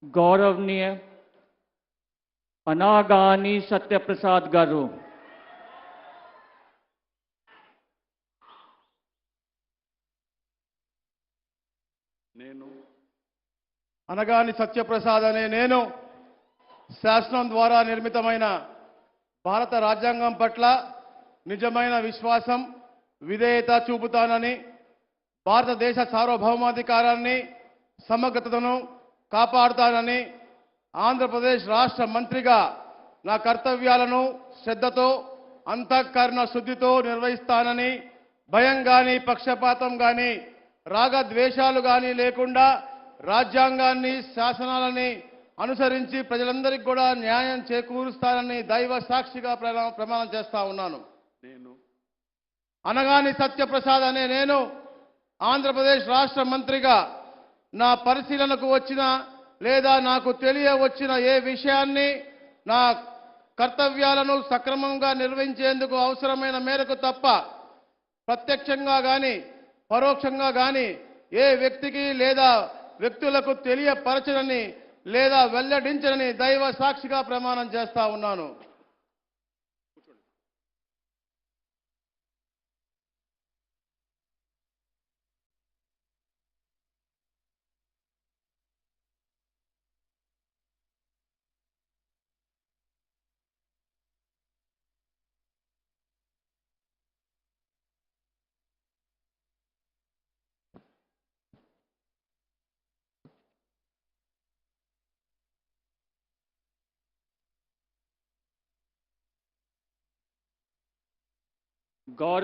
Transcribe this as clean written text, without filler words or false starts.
गौरवनीय अनागानी सत्यप्रसाद गारू అనగాని సత్యప్రసాద్ అనే నేను శాసనం ద్వారా నిర్మితమైన భారత రాజ్యాంగం పట్ల నిజమైన విశ్వాసం విధేయత చూపుతానని భారతదేశ సార్వభౌమాధికారాన్ని సమగ్రతను కాపాడుతానని ఆంధ్రప్రదేశ్ రాష్ట్ర మంత్రిగా నా కర్తవ్యాలను శ్రద్ధతో అంతఃకరణ శుద్ధితో నిర్వహిస్తానని భయం గాని పక్షపాతం గాని రాగద్వేషాలు గాని లేకుండా రాజ్యాంగాన్ని శాసనాలని అనుసరించి ప్రజలందరికీ కూడా న్యాయం చేకూరుస్తానని దైవ సాక్షిగా ప్రమాణం చేస్తా ఉన్నాను. అనగాని సత్యప్రసాద్ అనే నేను ఆంధ్రప్రదేశ్ రాష్ట్ర మంత్రిగా నా పరిశీలనకు వచ్చిన లేదా నాకు తెలియవచ్చిన ఏ విషయాన్ని నా కర్తవ్యాలను సక్రమంగా నిర్వహించేందుకు అవసరమైన మేరకు తప్ప ప్రత్యక్షంగా గాని పరోక్షంగా గాని ఏ వ్యక్తికి లేదా వ్యక్తులకు తెలియపరచనని లేదా వెల్లడించనని దైవ సాక్షిగా ప్రమాణం చేస్తా ఉన్నాను. गौरव